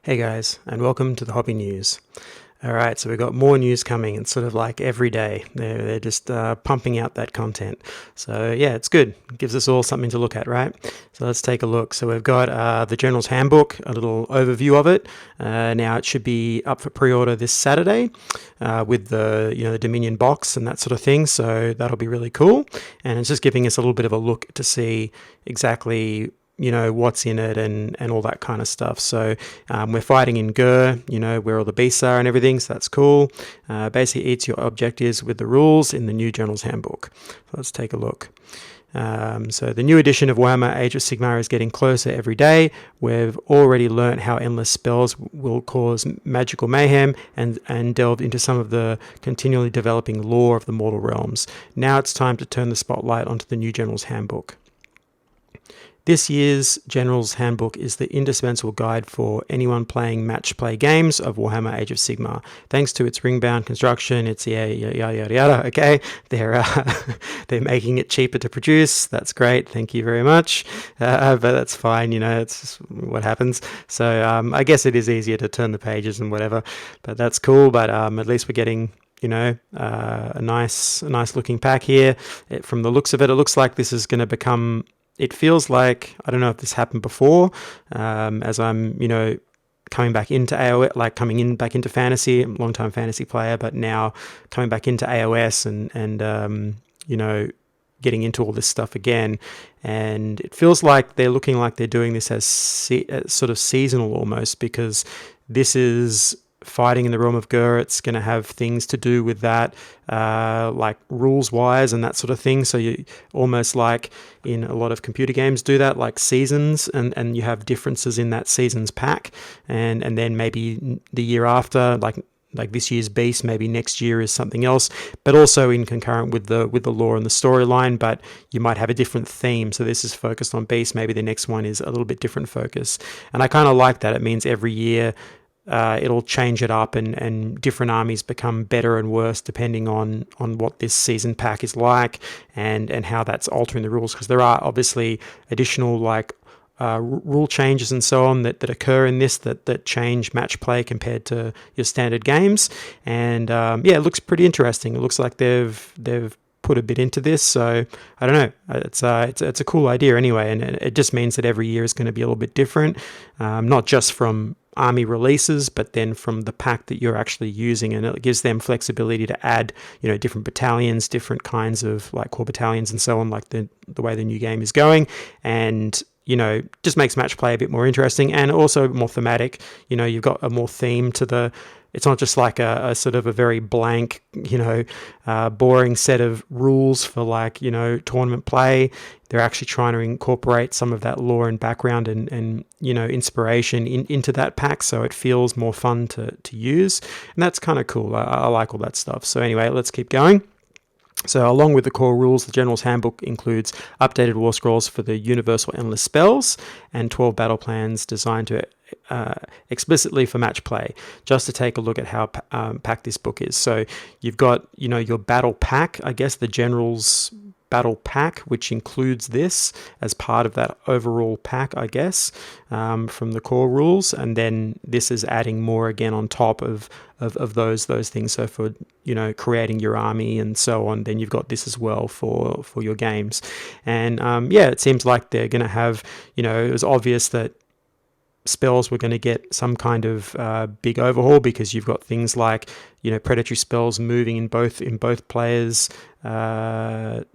Hey guys, and welcome to the Hobby News. Alright, so we've got more news coming. It's sort of like every day. They're just pumping out that content. So yeah, it's good. It gives us all something to look at, right? So let's take a look. So we've got the Generals Handbook, a little overview of it. Now it should be up for pre-order this Saturday with the Dominion box and that sort of thing. So that'll be really cool. And it's just giving us a little bit of a look to see exactly what's in it and all that kind of stuff. So we're fighting in Gur, where all the beasts are and everything, so that's cool. Basically eats your objectives with the rules in the new General's Handbook. So let's take a look. So the new edition of Warhammer Age of Sigmar is getting closer every day. We've already learnt how endless spells will cause magical mayhem and delved into some of the continually developing lore of the mortal realms. Now it's time to turn the spotlight onto the new General's Handbook. This year's General's Handbook is the indispensable guide for anyone playing match play games of Warhammer Age of Sigmar. Thanks to its ring-bound construction, it's yada. Okay, they're making it cheaper to produce. That's great. Thank you very much. But that's fine. It's just what happens. So I guess it is easier to turn the pages and whatever. But that's cool. But at least we're getting a nice looking pack here. From the looks of it, it looks like this is going to become. It feels like, I don't know if this happened before, as I'm, coming back into AOS, like back into fantasy. I'm a long-time fantasy player, but now coming back into AOS and getting into all this stuff again. And it feels like they're looking like they're doing this as sort of seasonal almost, because this is fighting in the realm of Gur. It's going to have things to do with that, like rules-wise and that sort of thing. So you almost like in a lot of computer games do that, like seasons, and you have differences in that season's pack, and then maybe the year after, like this year's beast, maybe next year is something else, but also in concurrent with the lore and the storyline. But you might have a different theme. So this is focused on beast. Maybe the next one is a little bit different focus, and I kind of like that. It means every year. It'll change it up, and different armies become better and worse depending on what this season pack is like and how that's altering the rules, because there are obviously additional rule changes and so on that occur in this that change match play compared to your standard games. And it looks pretty interesting. It looks like they've put a bit into this, so I don't know. It's a cool idea anyway, and it just means that every year is going to be a little bit different, not just from army releases, but then from the pack that you're actually using, and it gives them flexibility to add different battalions, different kinds of like core battalions and so on, like the way the new game is going, and just makes match play a bit more interesting and also more thematic. You've got a more theme to the. It's not just like a sort of a very blank, boring set of rules for tournament play. They're actually trying to incorporate some of that lore and background and inspiration into that pack, so it feels more fun to use. And that's kind of cool. I like all that stuff. So anyway, let's keep going. So along with the core rules, the General's Handbook includes updated war scrolls for the universal endless spells and 12 battle plans designed to explicitly for match play, just to take a look at how packed this book is. So you've got your battle pack, I guess the General's battle pack, which includes this as part of that overall pack, I guess, from the core rules, and then this is adding more again on top of those things. So for creating your army and so on, then you've got this as well for your games. And it seems like they're going to have, it was obvious that spells were going to get some kind of big overhaul, because you've got things like predatory spells moving in both players turn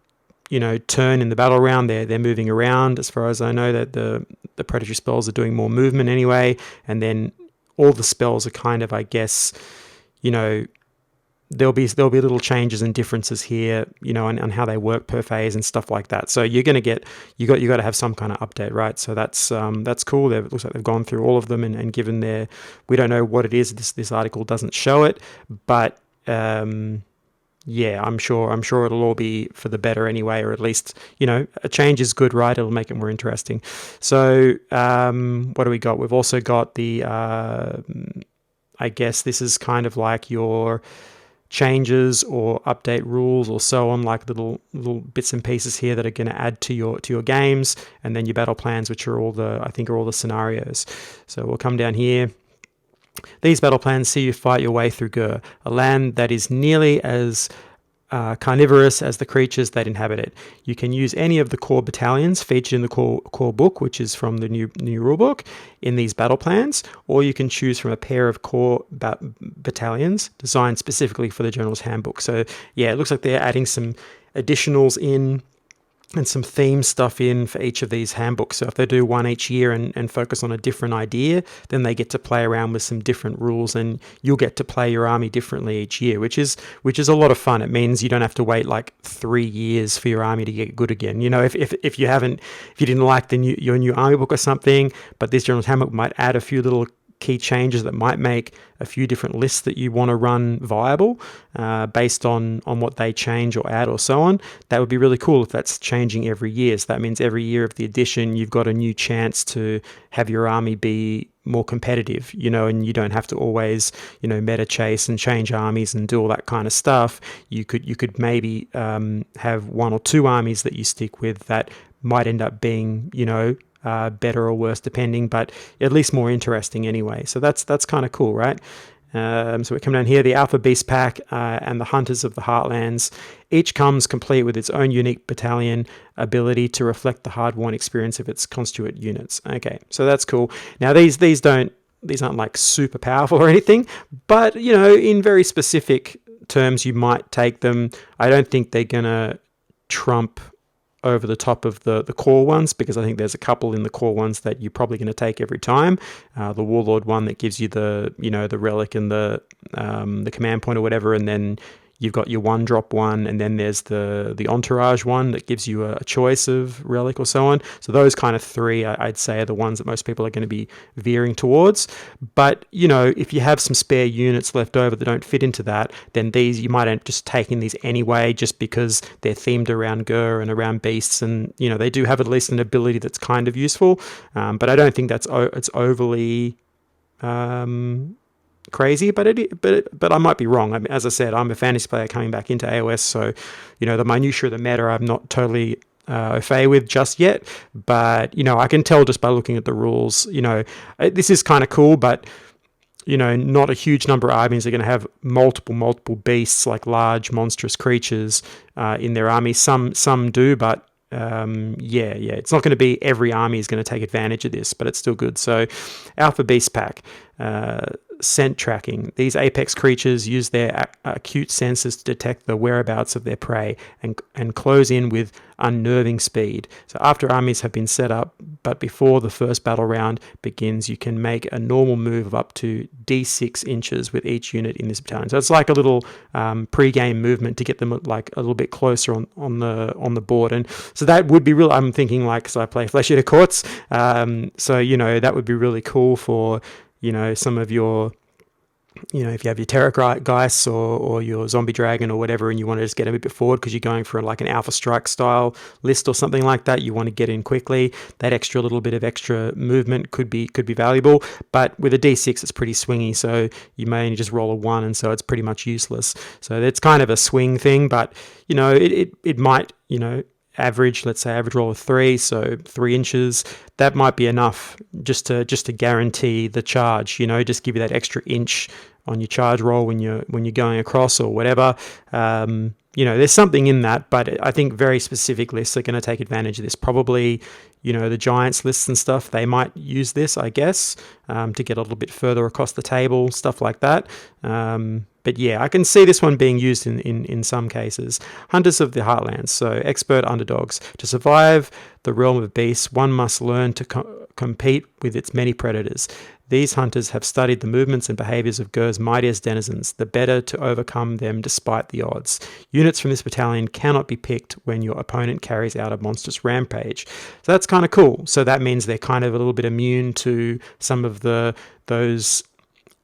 in the battle round. They're moving around, as far as I know, that the predatory spells are doing more movement anyway, and then all the spells are kind of, I guess, there'll be little changes and differences here, on how they work per phase and stuff like that. So you're going to you got to have some kind of update, right? So that's cool. It looks like they've gone through all of them and given we don't know what it is. This article doesn't show it, but I'm sure it'll all be for the better anyway, or at least, a change is good, right? It'll make it more interesting. So what do we got? We've also got the, I guess this is kind of like your changes or update rules or so on, like little bits and pieces here that are going to add to your games, and then your battle plans, which are all the scenarios. So we'll come down here. These battle plans see you fight your way through Gur, a land that is nearly as carnivorous as the creatures that inhabit it. You can use any of the core battalions featured in the core book, which is from the new rulebook, in these battle plans, or you can choose from a pair of core battalions designed specifically for the Generals Handbook. So yeah, it looks like they're adding some additionals in and some theme stuff in for each of these handbooks. So if they do one each year and focus on a different idea, then they get to play around with some different rules, and you'll get to play your army differently each year, which is a lot of fun. It means you don't have to wait like 3 years for your army to get good again. You know, if you didn't like your new army book or something, but this General's Handbook might add a few little key changes that might make a few different lists that you want to run viable based on what they change or add or so on. That would be really cool if that's changing every year. So that means every year of the edition, you've got a new chance to have your army be more competitive, you know, and you don't have to always, you know, meta chase and change armies and do all that kind of stuff. You could maybe have 1 or 2 armies that you stick with that might end up being, you know, better or worse depending, but at least more interesting anyway. So that's kind of cool, right? So we come down here, the Alpha Beast Pack and the Hunters of the Heartlands. Each comes complete with its own unique battalion ability to reflect the hard-won experience of its constituent units. Okay, so that's cool. Now these aren't like super powerful or anything, but you know, in very specific terms, you might take them. I don't think they're gonna trump over the top of the core ones, because I think there's a couple in the core ones that you're probably going to take every time. The Warlord one that gives you the, you know, the relic and the command point or whatever, and then you've got your 1-drop one, and then there's the Entourage one that gives you a choice of relic or so on. So those kind of 3, I'd say, are the ones that most people are going to be veering towards. But, you know, if you have some spare units left over that don't fit into that, then these, you might end up just taking these anyway, just because they're themed around Gur and around beasts, and, you know, they do have at least an ability that's kind of useful. But I don't think it's overly crazy, but I might be wrong. I mean, as I said, I'm a fantasy player coming back into AOS, so, you know, the minutiae of the meta I'm not totally au fait with just yet, but, you know, I can tell just by looking at the rules. You know, this is kind of cool, but, you know, not a huge number of armies are going to have multiple beasts, like large monstrous creatures in their army. Some do, but yeah, it's not going to be every army is going to take advantage of this, but it's still good. So Alpha Beast Pack, scent tracking. These apex creatures use their acute senses to detect the whereabouts of their prey and close in with unnerving speed. So after armies have been set up, but before the first battle round begins, you can make a normal move of up to D6 inches with each unit in this battalion. So it's like a little pre-game movement to get them like a little bit closer on the board. And so that would be real. I'm thinking, like, because I play Flesh Eater Courts, so, you know, that would be really cool for, you know, some of your, you know, if you have your Terrorgeist or your Zombie Dragon or whatever, and you want to just get a bit forward because you're going for like an Alpha Strike style list or something like that, you want to get in quickly, that extra little bit of extra movement could be valuable. But with a D6, it's pretty swingy, so you may only just roll a 1, and so it's pretty much useless. So it's kind of a swing thing, but, you know, it might, you know, let's say average roll of 3, so 3 inches, that might be enough just to guarantee the charge, you know, just give you that extra inch on your charge roll when you're going across or whatever. You know, there's something in that, but I think very specific lists are going to take advantage of this. Probably, you know, the Giants lists and stuff, they might use this, I guess, to get a little bit further across the table, stuff like that. But yeah, I can see this one being used in some cases. Hunters of the Heartlands, so expert underdogs. To survive the realm of beasts, one must learn to compete with its many predators. These hunters have studied the movements and behaviors of Gur's mightiest denizens, the better to overcome them despite the odds. Units from this battalion cannot be picked when your opponent carries out a monstrous rampage. So that's kind of cool. So that means they're kind of a little bit immune to some of those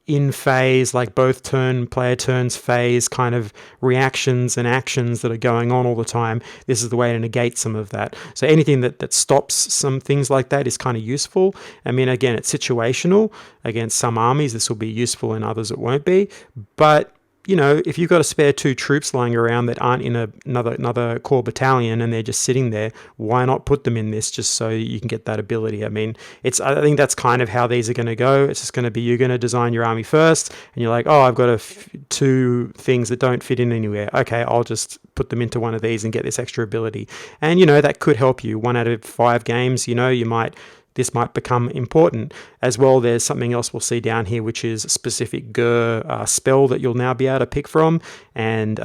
in phase, like both player turns phase kind of reactions and actions that are going on all the time. This is the way to negate some of that. So anything that stops some things like that is kind of useful. I mean, again, it's situational. Against some armies, this will be useful, and others it won't be. But if you've got a spare 2 troops lying around that aren't in another core battalion and they're just sitting there, why not put them in this just so you can get that ability? I mean, I think that's kind of how these are going to go. It's just going to be, you're going to design your army first, and you're like, oh, I've got 2 things that don't fit in anywhere. Okay, I'll just put them into one of these and get this extra ability. And, that could help you. 1 out of 5 games, this might become important. As well, there's something else we'll see down here, which is a specific spell that you'll now be able to pick from. And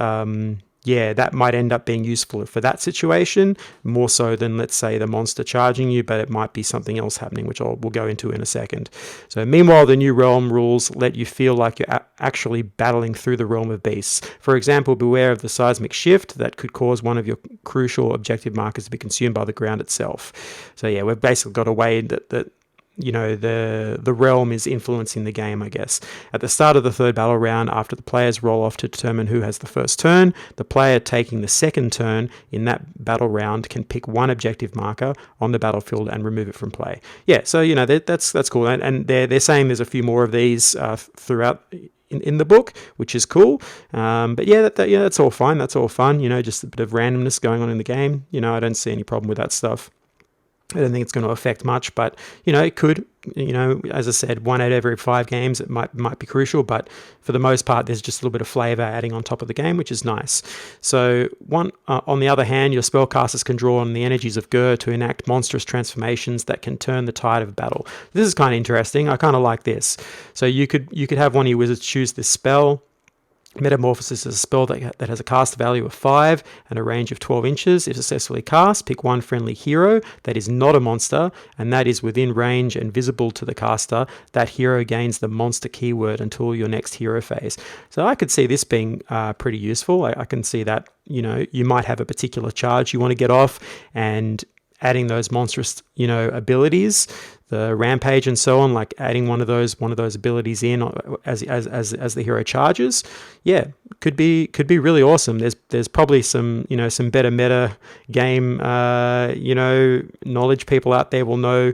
that might end up being useful for that situation, more so than, let's say, the monster charging you, but it might be something else happening, which we'll go into in a second. So meanwhile, the new realm rules let you feel like you're actually battling through the realm of beasts. For example, beware of the seismic shift that could cause one of your crucial objective markers to be consumed by the ground itself. So yeah, we've basically got a way that the realm is influencing the game, I guess. At the start of the 3rd battle round, after the players roll off to determine who has the first turn, the player taking the second turn in that battle round can pick 1 objective marker on the battlefield and remove it from play. Yeah, so that's cool, and they're saying there's a few more of these throughout in the book, which is cool. But that's all fine. That's all fun. Just a bit of randomness going on in the game. I don't see any problem with that stuff. I don't think it's going to affect much, but it could. As I said, 1 out of every 5 games, it might be crucial, but for the most part, there's just a little bit of flavor adding on top of the game, which is nice. So, on the other hand, your spellcasters can draw on the energies of Gur to enact monstrous transformations that can turn the tide of battle. This is kind of interesting. I kind of like this. So you could have one of your wizards choose this spell. Metamorphosis is a spell that has a cast value of 5 and a range of 12 inches. If successfully cast, pick 1 friendly hero that is not a monster and that is within range and visible to the caster. That hero gains the monster keyword until your next hero phase. So I could see this being pretty useful. I can see that you might have a particular charge you want to get off, and adding those monstrous abilities, the rampage and so on, like adding one of those abilities in as the hero charges, could be really awesome. There's probably some better meta game knowledge people out there will know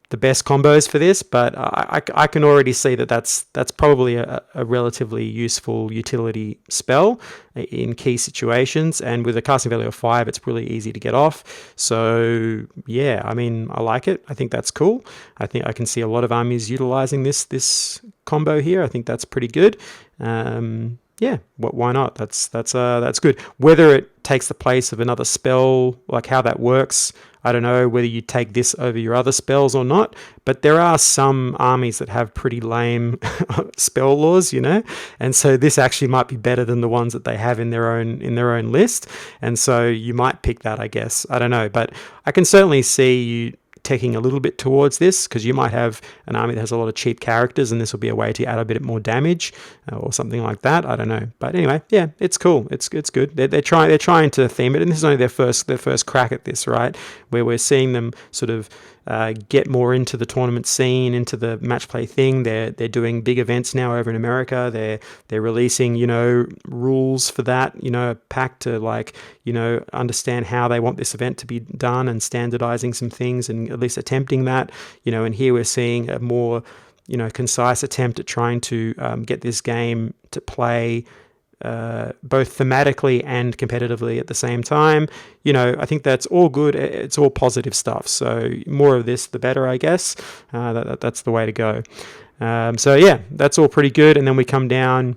the best combos for this, but I can already see that's probably a relatively useful utility spell in key situations, and with a casting value of 5, it's really easy to get off. So yeah, I mean, I like it. I think that's cool. I think I can see a lot of armies utilizing this combo here. I think that's pretty good. Why not? That's good. Whether it takes the place of another spell, like how that works, I don't know whether you take this over your other spells or not, but there are some armies that have pretty lame spell laws, and so this actually might be better than the ones that they have in their own list, and so you might pick that, I guess. I don't know, but I can certainly see you taking a little bit towards this, because you might have an army that has a lot of cheap characters, and this will be a way to add a bit more damage or something like that. I don't know, but anyway, yeah, it's cool. It's good. They're trying to theme it, and this is only their first crack at this, right? Where we're seeing them sort of get more into the tournament scene, into the match play thing. They're doing big events now over in America. They're releasing rules for that, a pack to understand how they want this event to be done, and standardizing some things, and at least attempting that. And here we're seeing a more concise attempt at trying to get this game to play both thematically and competitively at the same time. I think that's all good. It's all positive stuff. So more of this, the better, I guess. That's the way to go. So yeah, that's all pretty good. And then we come down,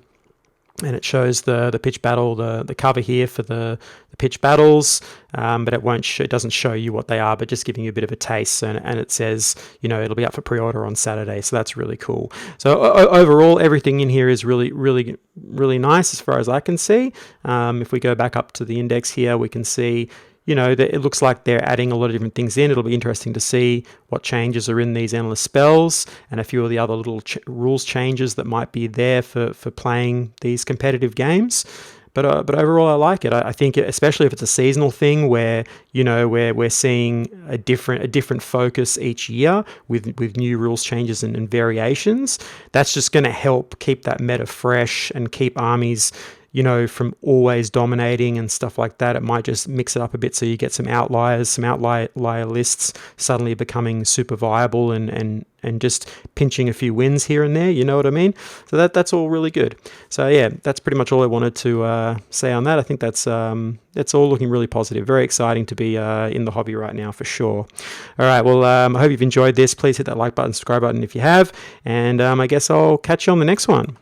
and it shows the pitch battle, the cover here for the pitch battles, but it doesn't show you what they are, but just giving you a bit of a taste. And it says, it'll be up for pre-order on Saturday, so that's really cool. So overall, everything in here is really, really, really nice as far as I can see. If we go back up to the index here, we can see, that it looks like they're adding a lot of different things in. It'll be interesting to see what changes are in these endless spells, and a few of the other little rules changes that might be there for playing these competitive games. But overall, I like it. I think, especially if it's a seasonal thing where we're seeing a different focus each year with new rules changes and variations, that's just going to help keep that meta fresh and keep armies from always dominating and stuff like that. It might just mix it up a bit so you get some outliers, some outlier lists suddenly becoming super viable and just pinching a few wins here and there, you know what I mean? So that's all really good. So yeah, that's pretty much all I wanted to say on that. I think that's all looking really positive. Very exciting to be in the hobby right now for sure. All right, well, I hope you've enjoyed this. Please hit that like button, subscribe button if you have, and I guess I'll catch you on the next one.